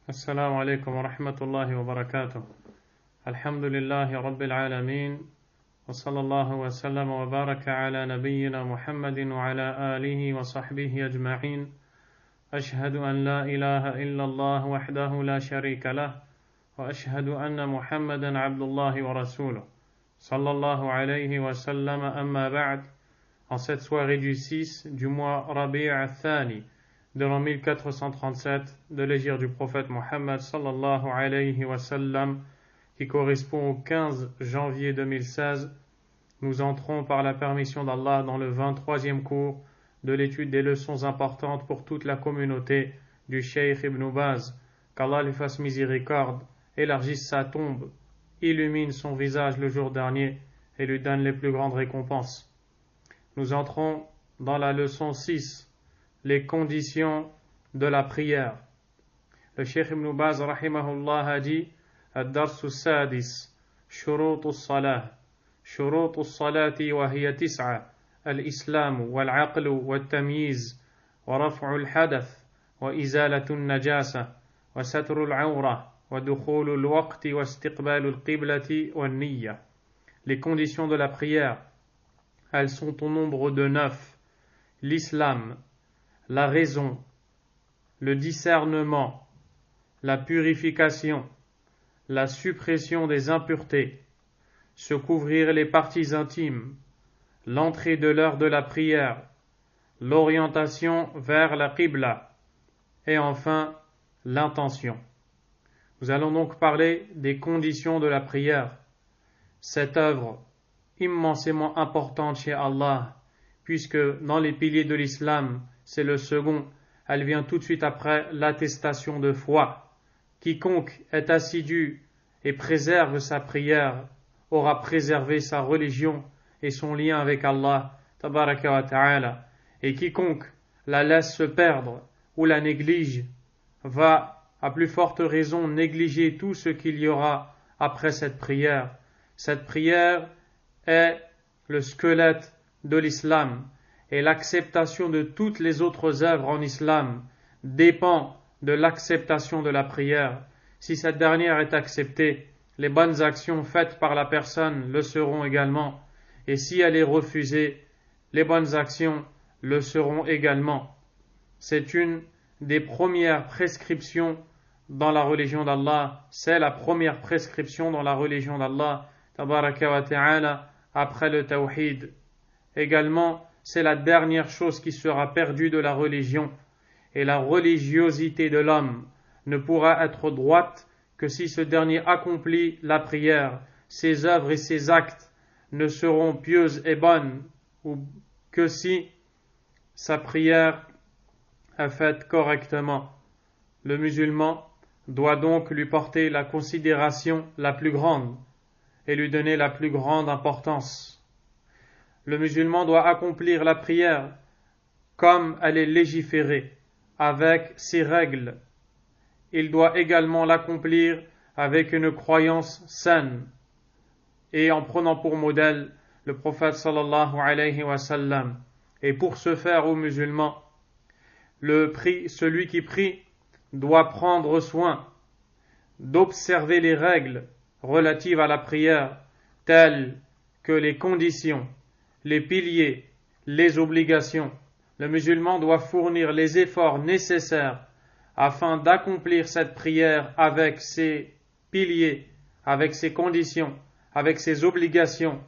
السلام عليكم ورحمة الله وبركاته. الحمد لله رب العالمين وصلى الله وسلم وبارك على نبينا محمد وعلى آله وصحبه أجمعين. أشهد أن لا إله إلا الله وحده لا شريك له وأشهد أن محمدا عبد الله ورسوله صلى الله عليه وسلم. أما بعد. En cette soirée du 6 du mois Rabi' al-Thani de l'an 1437 de l'hégire du prophète Mohammed sallallahu alayhi wa sallam, qui correspond au 15 janvier 2016, nous entrons par la permission d'Allah dans le 23e cours de l'étude des leçons importantes pour toute la communauté du Cheikh Ibn Baz, qu'Allah lui fasse miséricorde, élargisse sa tombe, illumine son visage le jour dernier et lui donne les plus grandes récompenses. Nous entrons dans la leçon 6, les conditions de la prière. Le Cheikh Ibn Baz rahimahullah a dit: الدرس السادس شروط الصلاة شروط الصلاة وهي 9: الإسلام والعقل والتمييز ورفع الحدث وإزالة النجاسة وستر العورة ودخول الوقت واستقبال القبلة والنية. Les conditions de la prière, elles sont au nombre de 9: l'islam, la raison, le discernement, la purification, la suppression des impuretés, se couvrir les parties intimes, l'entrée de l'heure de la prière, l'orientation vers la qibla et enfin l'intention. Nous allons donc parler des conditions de la prière, cette œuvre immensément importante chez Allah, puisque dans les piliers de l'islam, c'est le second, elle vient tout de suite après l'attestation de foi. Quiconque est assidu et préserve sa prière aura préservé sa religion et son lien avec Allah tabaraka wa ta'ala, et quiconque la laisse se perdre ou la néglige va à plus forte raison négliger tout ce qu'il y aura après cette prière. Cette prière est le squelette de l'islam, et l'acceptation de toutes les autres œuvres en islam dépend de l'acceptation de la prière. Si cette dernière est acceptée, les bonnes actions faites par la personne le seront également, et si elle est refusée, les bonnes actions le seront également. C'est une des premières prescriptions dans la religion d'Allah, c'est la première prescription dans la religion d'Allah tabaraka wa ta'ala après le tawhid. Également, c'est la dernière chose qui sera perdue de la religion, et la religiosité de l'homme ne pourra être droite que si ce dernier accomplit la prière. Ses œuvres et ses actes ne seront pieuses et bonnes que si sa prière est faite correctement. Le musulman doit donc lui porter la considération la plus grande et lui donner la plus grande importance. Le musulman doit accomplir la prière comme elle est légiférée, avec ses règles. Il doit également l'accomplir avec une croyance saine et en prenant pour modèle le prophète sallallahu alayhi wa sallam. Et pour ce faire aux musulmans, celui qui prie doit prendre soin d'observer les règles relatives à la prière, telles que les conditions, les piliers, les obligations. Le musulman doit fournir les efforts nécessaires afin d'accomplir cette prière avec ses piliers, avec ses conditions, avec ses obligations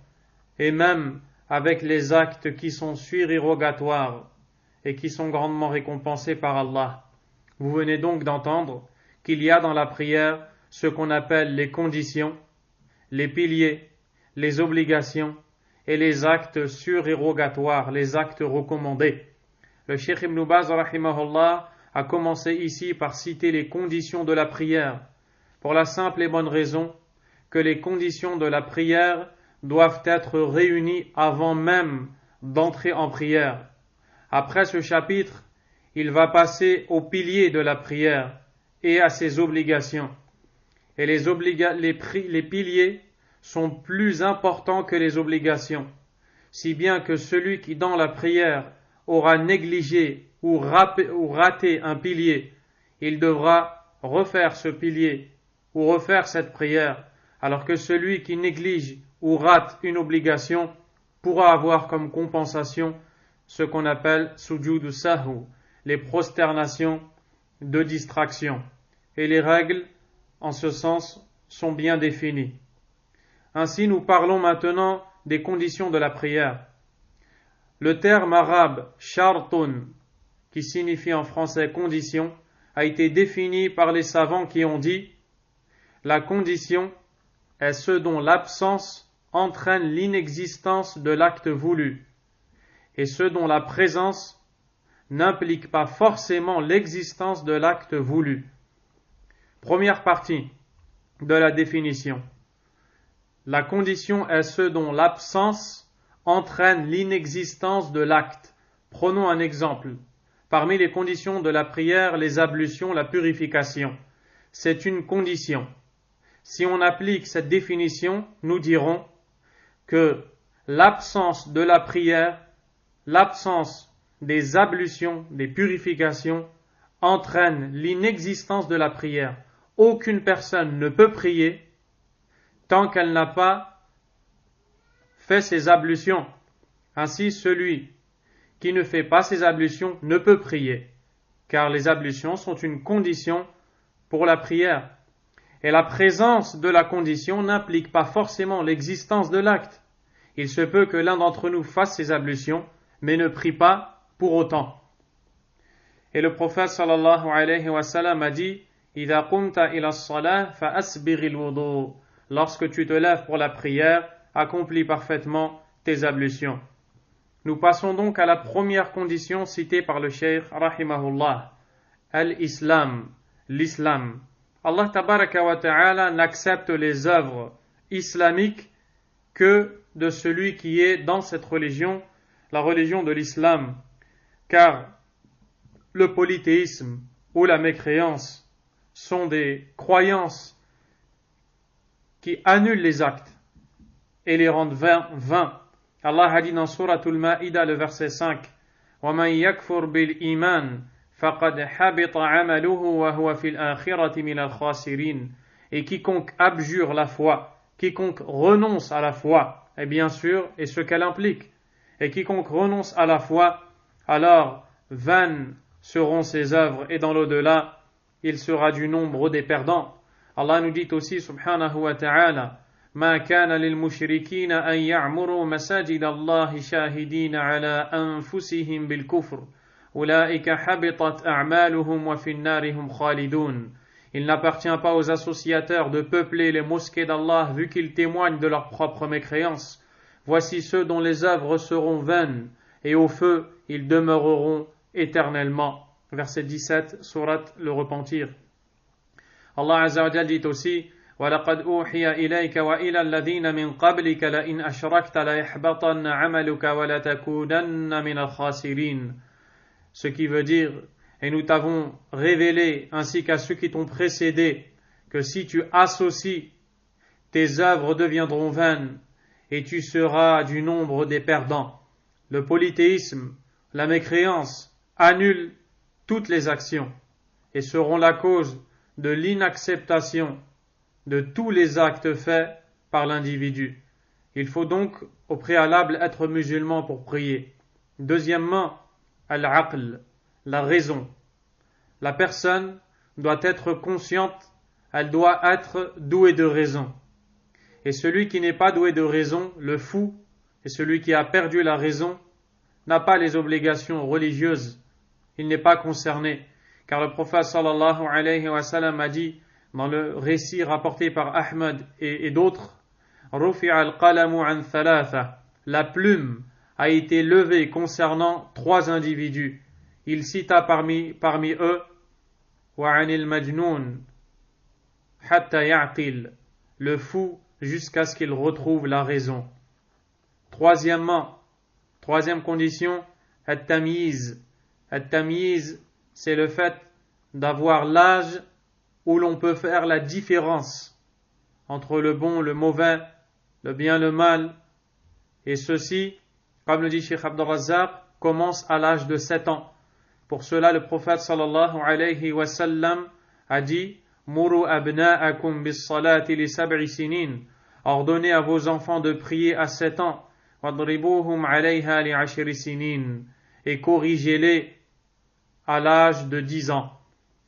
et même avec les actes qui sont surérogatoires et qui sont grandement récompensés par Allah. Vous venez donc d'entendre qu'il y a dans la prière ce qu'on appelle les conditions, les piliers, les obligations et les actes surérogatoires, les actes recommandés. Le Cheikh Ibn Baz rahimahullah a commencé ici par citer les conditions de la prière, pour la simple et bonne raison que les conditions de la prière doivent être réunies avant même d'entrer en prière. Après ce chapitre, il va passer aux piliers de la prière et à ses obligations. Et les piliers sont plus importants que les obligations, si bien que celui qui dans la prière aura négligé ou raté un pilier, il devra refaire ce pilier ou refaire cette prière, alors que celui qui néglige ou rate une obligation pourra avoir comme compensation ce qu'on appelle sujoud sahou, les prosternations de distraction. Et les règles, en ce sens, sont bien définies. Ainsi, nous parlons maintenant des conditions de la prière. Le terme arabe shartun, qui signifie en français condition, a été défini par les savants qui ont dit « La condition est ce dont l'absence entraîne l'inexistence de l'acte voulu, et ce dont la présence n'implique pas forcément l'existence de l'acte voulu. » Première partie de la définition. La condition est ce dont l'absence entraîne l'inexistence de l'acte. Prenons un exemple. Parmi les conditions de la prière, les ablutions, la purification. C'est une condition. Si on applique cette définition, nous dirons que l'absence de la prière, l'absence des ablutions, des purifications, entraîne l'inexistence de la prière. Aucune personne ne peut prier tant qu'elle n'a pas fait ses ablutions. Ainsi, celui qui ne fait pas ses ablutions ne peut prier, car les ablutions sont une condition pour la prière. Et la présence de la condition n'implique pas forcément l'existence de l'acte. Il se peut que l'un d'entre nous fasse ses ablutions, mais ne prie pas pour autant. Et le prophète sallallahu alayhi wa sallam a dit « Idha qumta ila as-salah fa asbiril wudu » Lorsque tu te lèves pour la prière, accomplis parfaitement tes ablutions. Nous passons donc à la première condition citée par le cheikh rahimahullah, al-islam, l'islam. Allah tabaraka wa ta'ala n'accepte les œuvres islamiques que de celui qui est dans cette religion, la religion de l'islam, car le polythéisme ou la mécréance sont des croyances qui annulent les actes et les rendent vains. Allah a dit dans Suratul Maïda, le verset 5, وَمَنْ يَكْفُرْ بِالْإِيمَانِ فَقَدْ حَبِطَ عَمَلُهُ وَهُوَ فِي الْآخِرَةِ مِنَ الْخَاسِرِينَ. Et quiconque abjure la foi, quiconque renonce à la foi, et bien sûr, et ce qu'elle implique, et quiconque renonce à la foi, alors vaines seront ses œuvres, et dans l'au-delà, il sera du nombre des perdants. Allah nous dit aussi, subhanahu wa ta'ala, ما كان للمشركين أن يعمروا مساجد الله شاهدين على أنفسهم بالكفر أولئك حبطت أعمالهم وفي النار هم خالدون. Il n'appartient pas aux associateurs de peupler les mosquées d'Allah vu qu'ils témoignent de leur propre mécréance. Voici ceux dont les œuvres seront vaines et au feu ils demeureront éternellement. Verset 17, sourate Le Repentir. Allah Azza wa Jal dit aussi وَلَقَدْ أُوحِيَ إِلَيْكَ وَإِلَى الَّذِينَ مِنْ قَبْلِكَ لَئِنْ أَشْرَكْتَ لَيَحْبَطَنَّ عَمَلُكَ وَلَتَكُونَنَّ مِنَ الْخَاسِرِينَ. Ce qui veut dire, et nous t'avons révélé, ainsi qu'à ceux qui t'ont précédé, que si tu associes, tes œuvres deviendront vaines, et tu seras du nombre des perdants. Le polythéisme, la mécréance, annulent toutes les actions, et seront la cause de l'inacceptation de tous les actes faits par l'individu. Il faut donc au préalable être musulman pour prier. Deuxièmement, al-aql, la raison. La personne doit être consciente, elle doit être douée de raison. Et celui qui n'est pas doué de raison, le fou, et celui qui a perdu la raison, n'a pas les obligations religieuses. Il n'est pas concerné. Car le prophète sallallahu alayhi wa sallam a dit, dans le récit rapporté par Ahmad et d'autres, Rufi'a al-qalamu an thalatha, la plume a été levée concernant 3 individus. Il cita parmi eux wa anil majnoun hatta ya'qil, le fou jusqu'à ce qu'il retrouve la raison. Troisième condition, at-tamyiz. At-tamyiz, c'est le fait d'avoir l'âge où l'on peut faire la différence entre le bon, le mauvais, le bien, le mal. Et ceci, comme le dit Cheikh Abdul Razzaq, commence à l'âge de 7 ans. Pour cela, le prophète sallallahu alayhi wa sallam a dit Muru abna'akum bis-salati li sab'i sinin. Ordonnez à vos enfants de prier à 7 ans. Wadribuhum 'alayha li 'ashri sinin. Et corrigez-les à l'âge de 10 ans.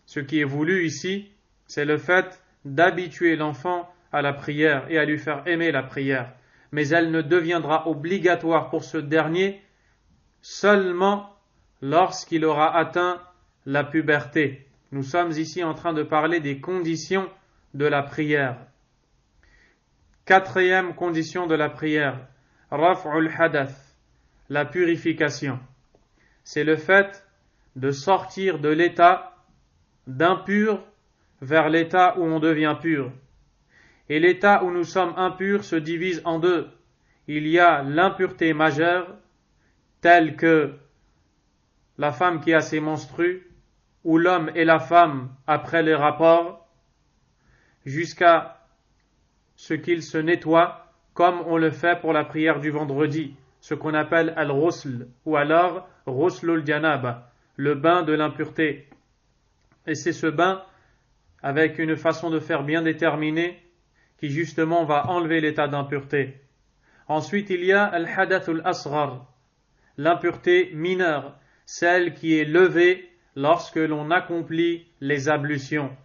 Ce qui est voulu ici, c'est le fait d'habituer l'enfant à la prière et à lui faire aimer la prière. Mais elle ne deviendra obligatoire pour ce dernier seulement lorsqu'il aura atteint la puberté. Nous sommes ici en train de parler des conditions de la prière. 4e condition de la prière, Raf'ul hadath, la purification. C'est le fait de sortir de l'état d'impur vers l'état où on devient pur. Et l'état où nous sommes impurs se divise en deux. Il y a l'impureté majeure, telle que la femme qui a ses menstrues, ou l'homme et la femme après les rapports, jusqu'à ce qu'ils se nettoient, comme on le fait pour la prière du vendredi, ce qu'on appelle al-ghusl, ou alors ghuslul janaba, le bain de l'impureté. Et c'est ce bain, avec une façon de faire bien déterminée, qui justement va enlever l'état d'impureté. Ensuite, il y a al-hadathul asghar, l'impureté mineure, celle qui est levée lorsque l'on accomplit les ablutions.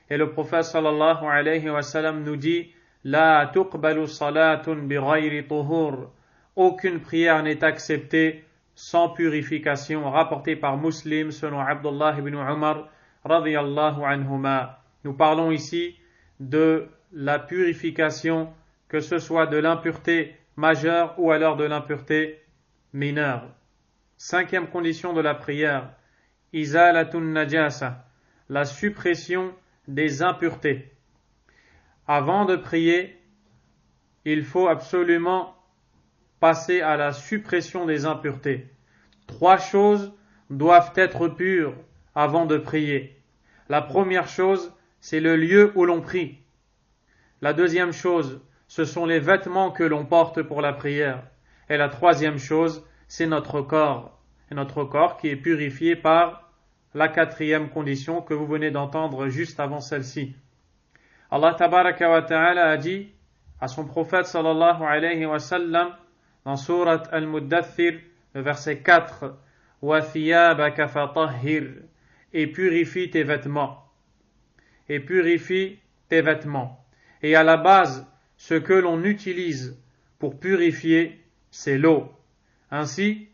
Et le prophète sallallahu alayhi wa sallam nous dit La tuqbalu salatun bi ghayri tuhur. Aucune prière n'est acceptée sans purification, rapporté par Muslim selon Abdullah ibn Umar radiyallahu anhuma. Nous parlons ici de la purification, que ce soit de l'impureté majeure ou alors de l'impureté mineure. 5e condition de la prière, Izalatun najasa, la suppression des impuretés. Avant de prier, il faut absolument passer à la suppression des impuretés. 3 choses doivent être pures avant de prier. La première chose, c'est le lieu où l'on prie. La deuxième chose, ce sont les vêtements que l'on porte pour la prière. Et la troisième chose, c'est notre corps. Et notre corps qui est purifié par la 4e condition que vous venez d'entendre juste avant celle-ci. Allah tabaraka wa ta'ala a dit à son prophète sallallahu alayhi wa sallam dans surat Al-Muddathir, le verset 4, wa thiyabaka fatahhir, et purifie tes vêtements. Et purifie tes vêtements. Et à la base, ce que l'on utilise pour purifier, c'est l'eau. Ainsi,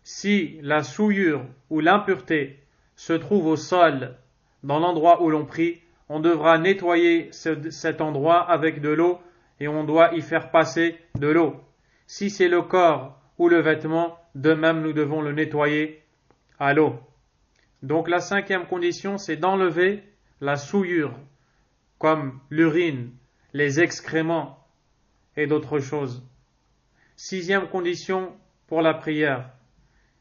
si la souillure ou l'impureté se trouve au sol, dans l'endroit où l'on prie, on devra nettoyer cet endroit avec de l'eau et on doit y faire passer de l'eau. Si c'est le corps ou le vêtement, de même nous devons le nettoyer à l'eau. Donc la 5e condition, c'est d'enlever la souillure, comme l'urine, les excréments et d'autres choses. 6e condition pour la prière,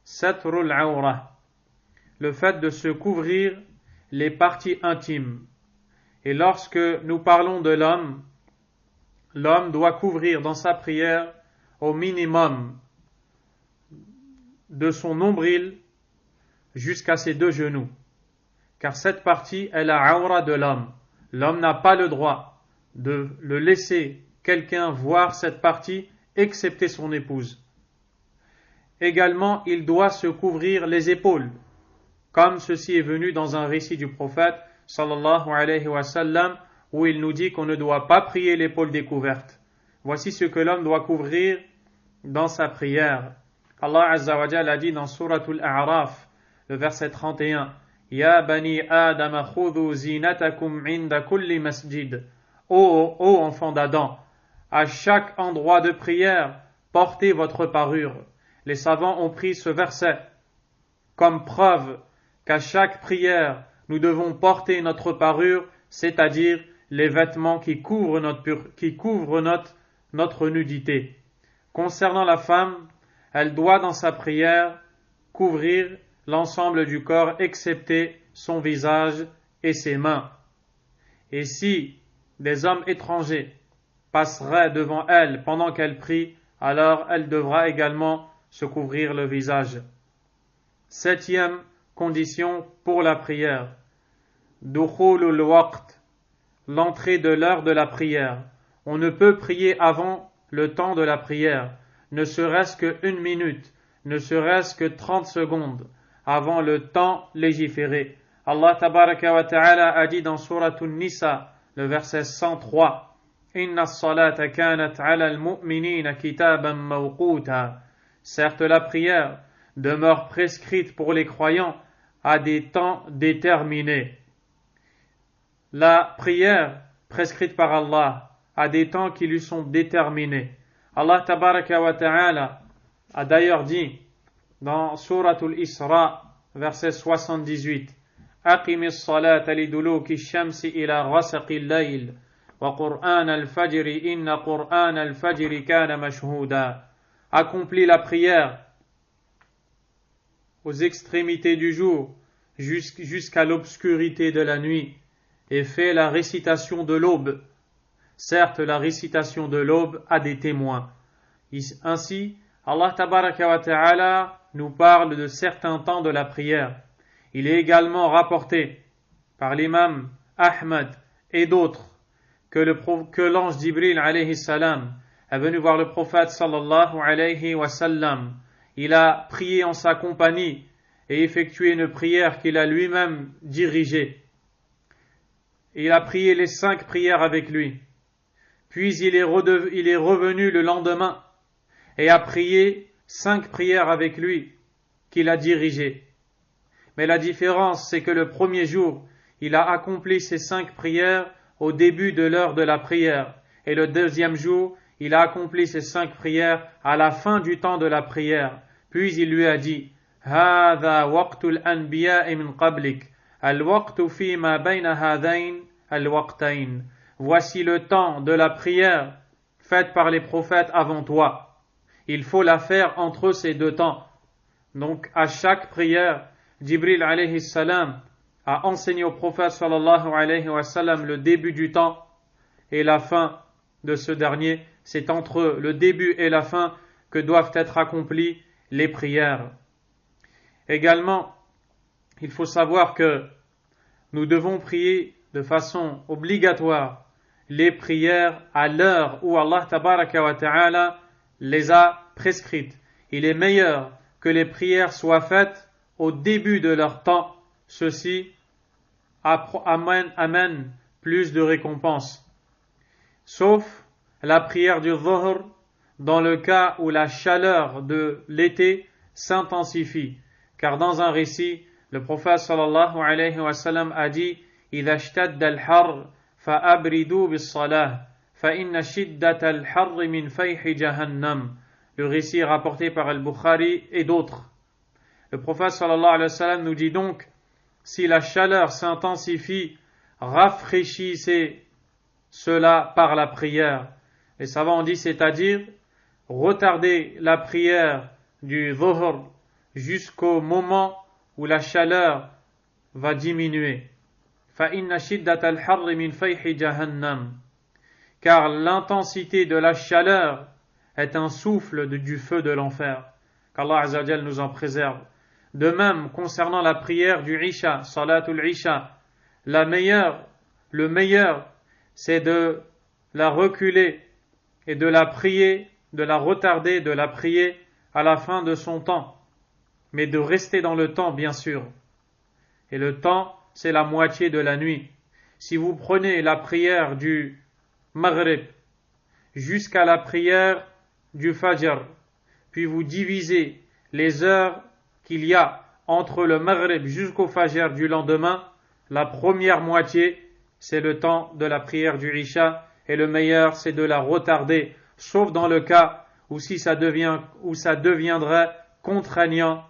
satrul awra, le fait de se couvrir les parties intimes. Et lorsque nous parlons de l'homme, l'homme doit couvrir dans sa prière au minimum de son nombril jusqu'à ses 2 genoux. Car cette partie est la awra de l'homme. L'homme n'a pas le droit de le laisser quelqu'un voir cette partie, excepté son épouse. Également, il doit se couvrir les épaules, comme ceci est venu dans un récit du prophète sallallahu alayhi wa sallam, où il nous dit qu'on ne doit pas prier l'épaule découverte. Voici ce que l'homme doit couvrir dans sa prière. Allah Azza wa Jalla a dit dans Suratul A'raf, le verset 31, Ya bani Adam khudhu zinatakum inda kulli masjid. Ô enfants d'Adam, à chaque endroit de prière, portez votre parure. Les savants ont pris ce verset comme preuve qu'à chaque prière, nous devons porter notre parure, c'est-à-dire les vêtements qui couvrent notre nudité. Concernant la femme, elle doit dans sa prière couvrir l'ensemble du corps excepté son visage et ses mains. Et si des hommes étrangers passeraient devant elle pendant qu'elle prie, alors elle devra également se couvrir le visage. 7e condition pour la prière, dukhulul waqt, l'entrée de l'heure de la prière. On ne peut prier avant le temps de la prière, ne serait-ce qu'une minute, ne serait-ce que 30 secondes avant le temps légiféré. Allah tabaraka wa ta'ala a dit dans Surat An-Nisa, le verset 103, Inna as-salata kanat 'ala al-mu'minina kitaban mawquta. Certes, la prière demeure prescrite pour les croyants à des temps déterminés. La prière prescrite par Allah a des temps qui lui sont déterminés. Allah tabaraka wa ta'ala a d'ailleurs dit dans Surat Al-Isra, verset 78, Aqimis salata liduluki shamsi ila ghasaqi al-layl wa Qur'an al-fajri inna Qur'an al-fajri kana mashhuda. Accomplis la prière aux extrémités du jour jusqu'à l'obscurité de la nuit et fais la récitation de l'aube. Certes, la récitation de l'aube a des témoins. Ainsi, Allah tabaraka wa ta'ala nous parle de certains temps de la prière. Il est également rapporté par l'imam Ahmad et d'autres que l'ange Jibril alayhi salam est venu voir le prophète sallallahu alayhi wa sallam. Il a prié en sa compagnie et effectué une prière qu'il a lui-même dirigée. Il a prié les 5 prières avec lui. Puis il est revenu le lendemain et a prié 5 prières avec lui qu'il a dirigées. Mais la différence, c'est que le premier jour, il a accompli ces 5 prières au début de l'heure de la prière. Et le deuxième jour, il a accompli ces 5 prières à la fin du temps de la prière. Puis il lui a dit, هذا وقت الأنبياء من قبلك الوقت فيما بين هذين الوقتين. Voici le temps de la prière faite par les prophètes avant toi. Il faut la faire entre ces 2 temps. Donc à chaque prière, Jibril alayhi salam a enseigné au prophète sallallahu alayhi wa sallam le début du temps et la fin de ce dernier. C'est entre le début et la fin que doivent être accomplies les prières. Également, il faut savoir que nous devons prier de façon obligatoire les prières à l'heure où Allah tabaraka wa ta'ala les a prescrites. Il est meilleur que les prières soient faites au début de leur temps. Ceci amène plus de récompenses. Sauf la prière du dhuhr dans le cas où la chaleur de l'été s'intensifie. Car dans un récit, le prophète sallallahu alayhi wa sallam a dit إذا اشتد الحر فأبردوا بالصلاة فإن شدة الحر من فيح جهنم. Le récit est rapporté par Al-Bukhari et d'autres. Le prophète sallallahu alayhi wa sallam nous dit donc, si la chaleur s'intensifie, rafraîchissez cela par la prière. Les savants ont dit, c'est-à-dire retardez la prière du dhuhr jusqu'au moment où la chaleur va diminuer. فَإِنَّ شِدَّةَ الْحَرِّ مِنْ فَيْحِ جَهَنَّمَ. Car l'intensité de la chaleur est un souffle du feu de l'enfer. Qu'Allah Azza wa Jal nous en préserve. De même, concernant la prière du Isha, Salatul Isha, le meilleur, c'est de la reculer et de la prier, de la retarder, de la prier à la fin de son temps. Mais de rester dans le temps, bien sûr. Et le temps, c'est la moitié de la nuit. Si vous prenez la prière du Maghrib jusqu'à la prière du Fajr, puis vous divisez les heures qu'il y a entre le Maghrib jusqu'au Fajr du lendemain, la première moitié, c'est le temps de la prière du Isha, et le meilleur, c'est de la retarder, sauf dans le cas où ça deviendrait contraignant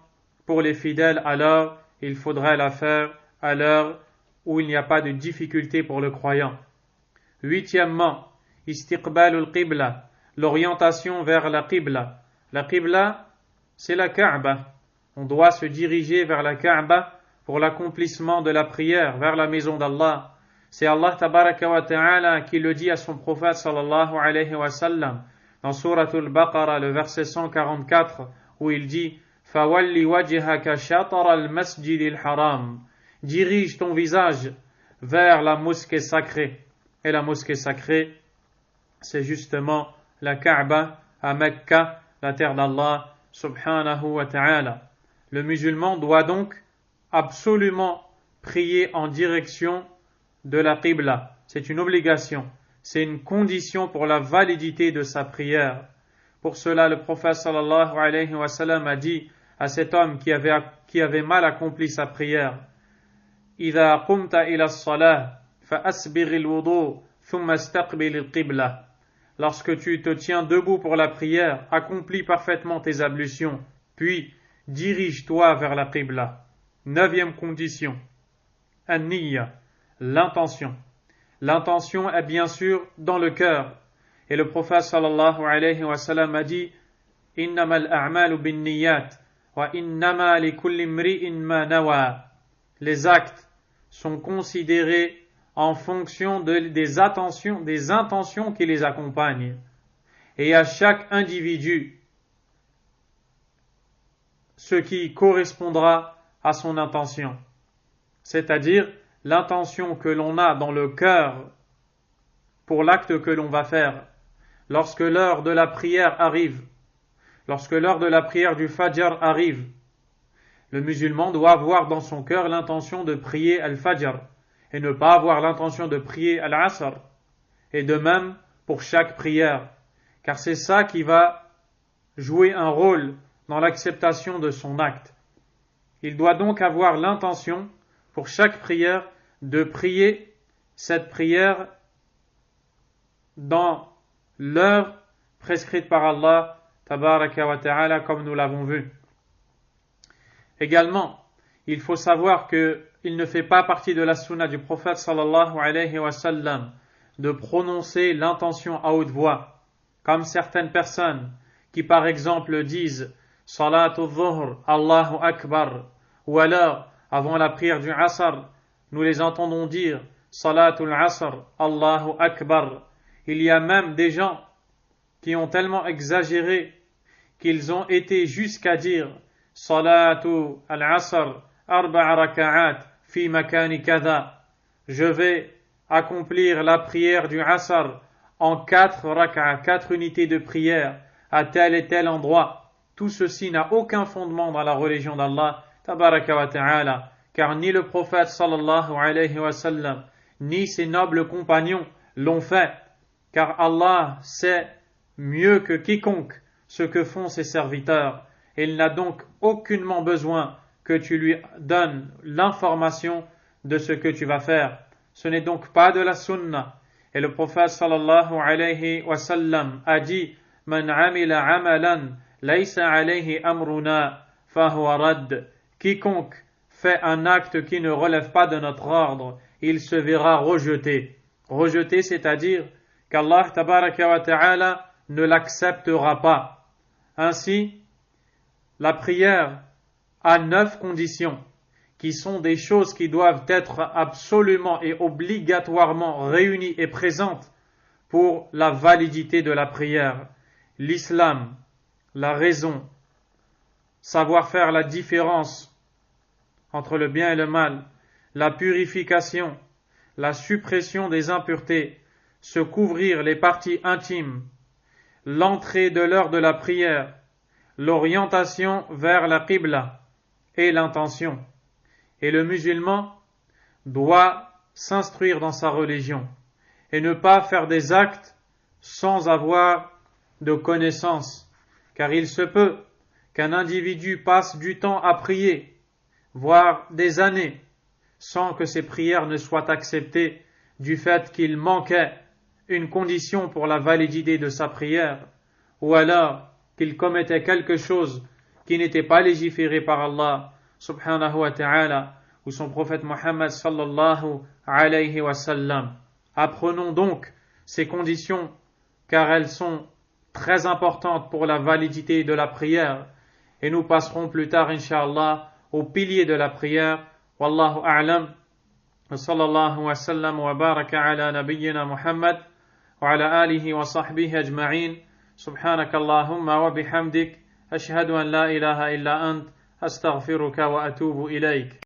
pour les fidèles, alors il faudrait la faire à l'heure où il n'y a pas de difficulté pour le croyant. 8e, istiqbalul qibla, l'orientation vers la qibla. La qibla, c'est la Kaaba. On doit se diriger vers la Kaaba pour l'accomplissement de la prière vers la maison d'Allah. C'est Allah tabaraka wa ta'ala qui le dit à son prophète sallallahu alayhi wa sallam dans Suratul Baqara, le verset 144, où il dit فَوَلِّ وَجْهَكَ شَطْرَ الْمَسْجِدِ الْحَرَامِ. Dirige ton visage vers la mosquée sacrée. Et la mosquée sacrée, c'est justement la Kaaba à Mecca, la terre d'Allah subhanahu wa ta'ala. Le musulman doit donc absolument prier en direction de la Qibla. C'est une obligation, c'est une condition pour la validité de sa prière. Pour cela, le prophète sallallahu alayhi wa sallam a dit à cet homme qui avait mal accompli sa prière: إِذَا قُمْتَ إِلَى الصَّلَاةِ فَأَسْبِغِ الْوُضُوءَ ثُمَّ اسْتَقْبِلِ الْقِبْلَةَ. Lorsque tu te tiens debout pour la prière, accomplis parfaitement tes ablutions, puis dirige-toi vers la Qibla. 9e condition, an-niyya, l'intention. L'intention est bien sûr dans le cœur. Et le prophète sallallahu alayhi wa sallam a dit: إِنَّمَا الْأَعْمَالُ بِالنِّيَّاتِ وَإِنَّمَا لِكُلِّ امْرِئٍ مَا نَوَى. Les actes sont considérés en fonction des intentions qui les accompagnent. Et à chaque individu ce qui correspondra à son intention. C'est-à-dire l'intention que l'on a dans le cœur pour l'acte que l'on va faire. Lorsque l'heure de la prière arrive, lorsque l'heure de la prière du Fajr arrive, le musulman doit avoir dans son cœur l'intention de prier al-Fajr et ne pas avoir l'intention de prier al-Asr. Et de même pour chaque prière, car c'est ça qui va jouer un rôle dans l'acceptation de son acte. Il doit donc avoir l'intention pour chaque prière de prier cette prière dans l'heure prescrite par Allah tabaraka wa ta'ala, comme nous l'avons vu. Également, il faut savoir qu'il ne fait pas partie de la sunna du prophète sallallahu alayhi wa sallam de prononcer l'intention à haute voix, comme certaines personnes qui par exemple disent Salatu dhuhr, Allahu Akbar, ou alors avant la prière du Asr, nous les entendons dire Salatul Asr, Allahu Akbar. Il y a même des gens qui ont tellement exagéré qu'ils ont été jusqu'à dire Salatu al-Asr, arba'a raka'at fi makani kada. Je vais accomplir la prière du Asr en 4 raka'at, 4 unités de prière à tel et tel endroit. Tout ceci n'a aucun fondement dans la religion d'Allah tabaraka wa ta'ala, car ni le prophète sallallahu alayhi wa sallam ni ses nobles compagnons l'ont fait, car Allah sait mieux que quiconque ce que font ses serviteurs. Il n'a donc aucunement besoin que tu lui donnes l'information de ce que tu vas faire. Ce n'est donc pas de la sunna. Et le prophète sallallahu alayhi wa sallam a dit Man amila amalan laysa alayhi amruna fahuwa radd. Quiconque fait un acte qui ne relève pas de notre ordre, il se verra rejeté. Rejeté, c'est-à-dire qu'Allah tabaraka wa ta'ala ne l'acceptera pas. Ainsi, la prière a 9 conditions, qui sont des choses qui doivent être absolument et obligatoirement réunies et présentes pour la validité de la prière. L'islam, la raison, savoir faire la différence entre le bien et le mal, la purification, la suppression des impuretés, se couvrir les parties intimes, l'entrée de l'heure de la prière, l'orientation vers la Qibla et l'intention. Et le musulman doit s'instruire dans sa religion et ne pas faire des actes sans avoir de connaissances, car il se peut qu'un individu passe du temps à prier, voire des années, sans que ses prières ne soient acceptées du fait qu'il manquait une condition pour la validité de sa prière, ou alors qu'il commettait quelque chose qui n'était pas légiféré par Allah subhanahu wa ta'ala ou son prophète Muhammad sallallahu alayhi wa sallam. Apprenons donc ces conditions car elles sont très importantes pour la validité de la prière et nous passerons plus tard incha'Allah au pilier de la prière. Wallahu a'lam wa sallallahu wa sallam wa baraka ala nabiyyina Muhammad wa ala alihi wa sahbihi ajma'in. سبحانك اللهم وبحمدك أشهد أن لا إله إلا أنت أستغفرك وأتوب إليك.